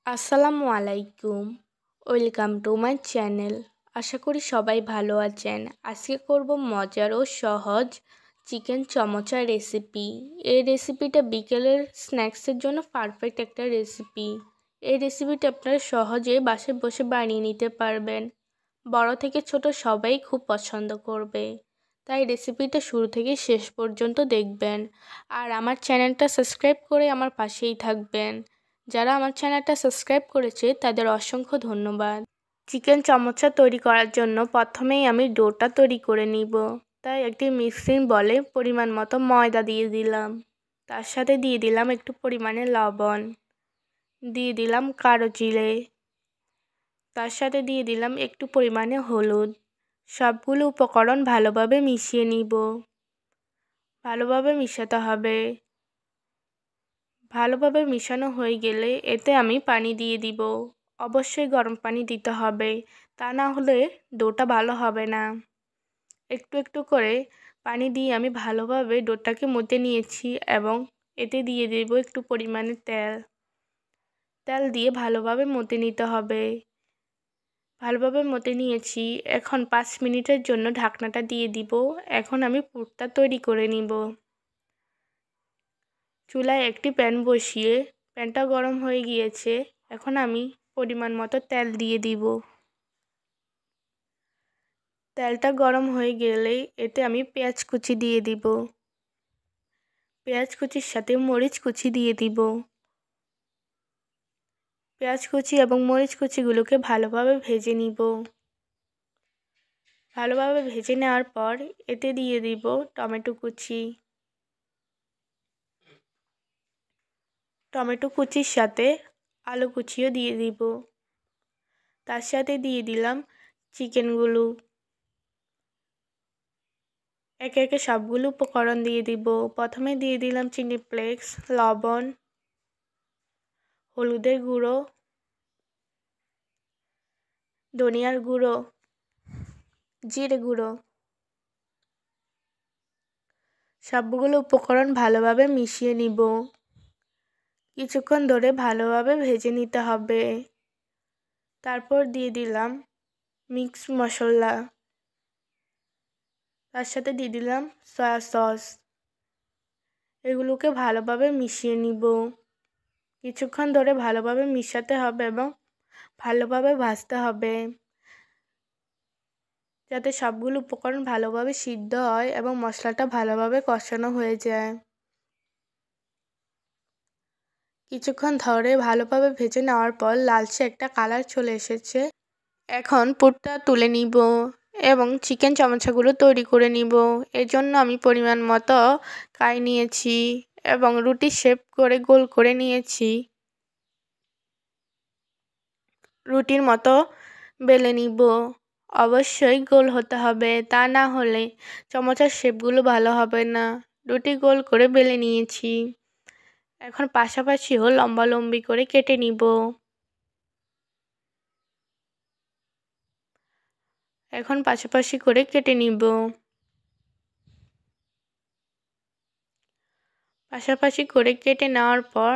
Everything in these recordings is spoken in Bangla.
আসসালামু আলাইকুম। Welcome to my channel. আশা করি সবাই ভালো আছেন। আজকে করব মজার ও সহজ চিকেন চমচা রেসিপি। এই রেসিপিটা বিকেলের স্ন্যাক্সের জন্য পারফেক্ট একটা রেসিপি। এই রেসিপিটা আপনারা সহজে বাসায় বসে বানিয়ে নিতে পারবেন। বড় থেকে ছোট সবাই খুব পছন্দ করবে। তাই রেসিপিটা শুরু থেকে শেষ পর্যন্ত দেখবেন। আর আমার চ্যানেলটা সাবস্ক্রাইব করে আমার পাশেই থাকবেন। যারা আমার চ্যানেলটা সাবস্ক্রাইব করেছে তাদের অসংখ্য ধন্যবাদ। চিকেন চমচা তৈরি করার জন্য প্রথমেই আমি ডোটা তৈরি করে নিব। তাই একটি মিক্সিং বলে পরিমাণ মতো ময়দা দিয়ে দিলাম। তার সাথে দিয়ে দিলাম একটু পরিমাণে লবণ, দিয়ে দিলাম কালো জিরে, তার সাথে দিয়ে দিলাম একটু পরিমাণে হলুদ। সবগুলো উপকরণ ভালোভাবে মিশিয়ে নিব। ভালোভাবে মিশাতে হবে। ভালোভাবে মিশানো হয়ে গেলে এতে আমি পানি দিয়ে দিব। অবশ্যই গরম পানি দিতে হবে, তা না হলে ডোটা ভালো হবে না। একটু একটু করে পানি দিয়ে আমি ভালোভাবে ডোটাকে মথে নিয়েছি এবং এতে দিয়ে দেব একটু পরিমাণে তেল। তেল দিয়ে ভালোভাবে মথে নিতে হবে। ভালোভাবে মথে নিয়েছি। এখন 5 মিনিটের জন্য ঢাকনাটা দিয়ে দিব। এখন আমি পুরটা তৈরি করে নিব। চুলায় একটি প্যান বসিয়ে প্যানটা গরম হয়ে গিয়েছে। এখন আমি পরিমাণ মতো তেল দিয়ে দিব। তেলটা গরম হয়ে গেলেই এতে আমি পেঁয়াজ কুচি দিয়ে দিব। পেঁয়াজ কুচির সাথে মরিচ কুচি দিয়ে দিব। পেঁয়াজ কুচি এবং মরিচ কুচিগুলোকে ভালোভাবে ভেজে নিব। ভালোভাবে ভেজে নেওয়ার পর এতে দিয়ে দিব টমেটো কুচি। টমেটো কুচির সাথে আলু কুচিও দিয়ে দিব। তার সাথে দিয়ে দিলাম চিকেনগুলো। একে একে সবগুলো উপকরণ দিয়ে দিব। প্রথমে দিয়ে দিলাম চিলি ফ্লেক্স, লবণ, হলুদের গুঁড়ো, ধনিয়ার গুঁড়ো, জিরে গুঁড়ো। সবগুলো উপকরণ ভালোভাবে মিশিয়ে নিব। কিছুক্ষণ ধরে ভালোভাবে ভেজে নিতে হবে। তারপর দিয়ে দিলাম মিক্স মশলা। তার সাথে দিয়ে দিলাম সয়া সস। এগুলোকে ভালোভাবে মিশিয়ে নিব। কিছুক্ষণ ধরে ভালোভাবে মিশাতে হবে এবং ভালোভাবে ভাজতে হবে, যাতে সবগুলো উপকরণ ভালোভাবে সিদ্ধ হয় এবং মশলাটা ভালোভাবে কষানো হয়ে যায়। কিছুক্ষণ ধরে ভালোভাবে ভেজে নেওয়ার পর লালচে একটা কালার চলে এসেছে। এখন পুরটা তুলে নিব এবং চিকেন চমচাগুলো তৈরি করে নিব। এর জন্য আমি পরিমাণ মতো কাই নিয়েছি এবং রুটি শেপ করে গোল করে নিয়েছি। রুটির মতো বেলে নিব। অবশ্যই গোল হতে হবে, তা না হলে চমচার শেপগুলো ভালো হবে না। রুটি গোল করে বেলে নিয়েছি। এখন পাশাপাশিও লম্বালম্বি করে কেটে নিব। এখন পাশাপাশি করে কেটে নিব। পাশাপাশি করে কেটে নেওয়ার পর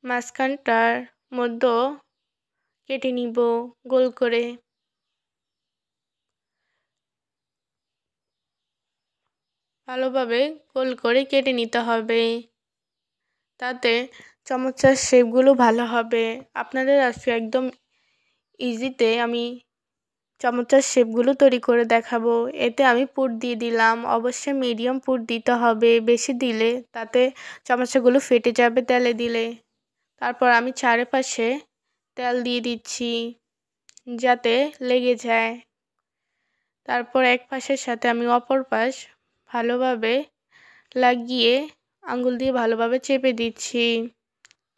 মাঝখানটার মধ্যে কেটে নিব গোল করে। ভালোভাবে গোল করে কেটে নিতে হবে, তাতে চমচার শেপগুলো ভালো হবে। আপনাদের আজকে একদম ইজিতে আমি চমচার শেপগুলো তৈরি করে দেখাবো। এতে আমি পুর দিয়ে দিলাম। অবশ্যই মিডিয়াম পুর দিতে হবে, বেশি দিলে তাতে চমচাগুলো ফেটে যাবে তেলে দিলে। তারপর আমি চারপাশে তেল দিয়ে দিচ্ছি যাতে লেগে যায়। তারপর এক পাশের সাথে আমি অপর পাশ ভালোভাবে লাগিয়ে আঙুল দিয়ে ভালোভাবে চেপে দিচ্ছি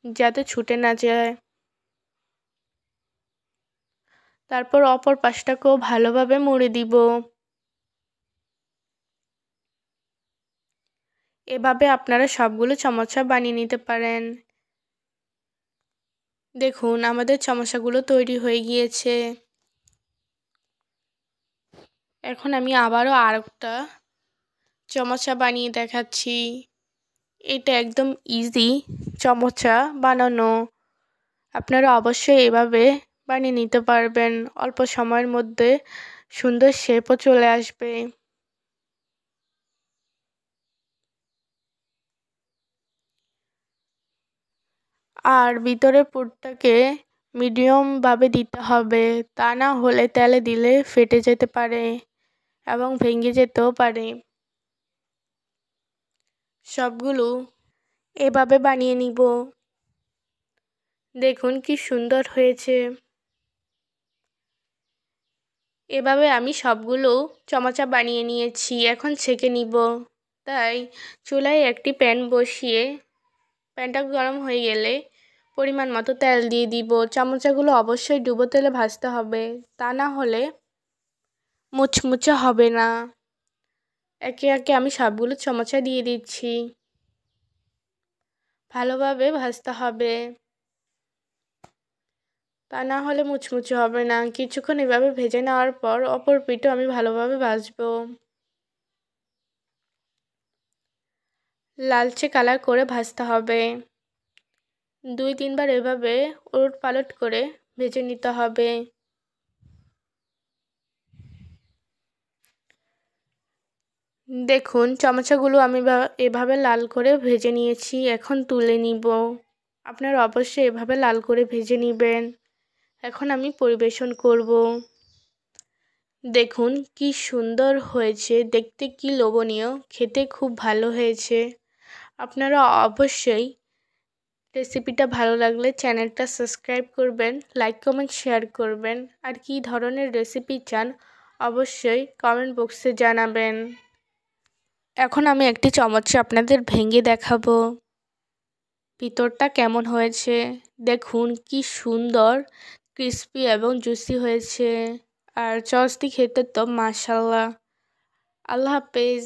যাতে ছুটে না যায়। তারপর অপর পাশটাকেও ভালোভাবে মুড়ে দিব। এভাবে আপনারা সবগুলো চমচা বানিয়ে নিতে পারেন। দেখুন আমাদের চমচাগুলো তৈরি হয়ে গিয়েছে। এখন আমি আবারও আরেকটা চমচা বানিয়ে দেখাচ্ছি। এটা একদম ইজি চমচা বানানো। আপনারা অবশ্যই এভাবে বানিয়ে নিতে পারবেন, অল্প সময়ের মধ্যে সুন্দর শেপও চলে আসবে। আর ভিতরের পুরটাকে মিডিয়ামভাবে দিতে হবে, তা না হলে তেলে দিলে ফেটে যেতে পারে এবং ভেঙে যেতেও পারে। সবগুলো এভাবে বানিয়ে নিব। দেখুন কি সুন্দর হয়েছে। এভাবে আমি সবগুলো চমচা বানিয়ে নিয়েছি, এখন ছেঁকে নিব। তাই চুলায় একটি প্যান বসিয়ে প্যানটা গরম হয়ে গেলে পরিমাণ মতো তেল দিয়ে দিব। চামচাগুলো অবশ্যই ডুবো তেলে ভাজতে হবে, তা না হলে মুচমুচে হবে না। একে একে আমি সবগুলো চামচা দিয়ে দিচ্ছি, ভালোভাবে ভাজতে হবে, তা না হলে মুচমুচে হবে না। কিছুক্ষণ এভাবে ভেজে নেওয়ার পর অপর পিঠও আমি ভালোভাবে ভাজবো। লালচে কালার করে ভাজতে হবে। 2-3 বার এভাবে উলট পালট করে ভেজে নিতে হবে। দেখুন চামচাগুলো আমি এভাবে লাল করে ভেজে নিয়েছি, এখন তুলে নিব। আপনারা অবশ্যই এভাবে লাল করে ভেজে নেবেন। এখন আমি পরিবেশন করব। দেখুন কি সুন্দর হয়েছে, দেখতে কি লোভনীয়, খেতে খুব ভালো হয়েছে। আপনারা অবশ্যই রেসিপিটা ভালো লাগলে চ্যানেলটা সাবস্ক্রাইব করবেন, লাইক কমেন্ট শেয়ার করবেন। আর কি ধরনের রেসিপি চান অবশ্যই কমেন্ট বক্সে জানাবেন। এখন আমি একটি চামচে আপনাদের ভেঙে দেখাবো ভিতরটা কেমন হয়েছে। দেখুন কি সুন্দর ক্রিস্পি এবং জুসি হয়েছে। আর চসটি খেতে তো মাশাআল্লাহ। আল্লাহ হাফেজ।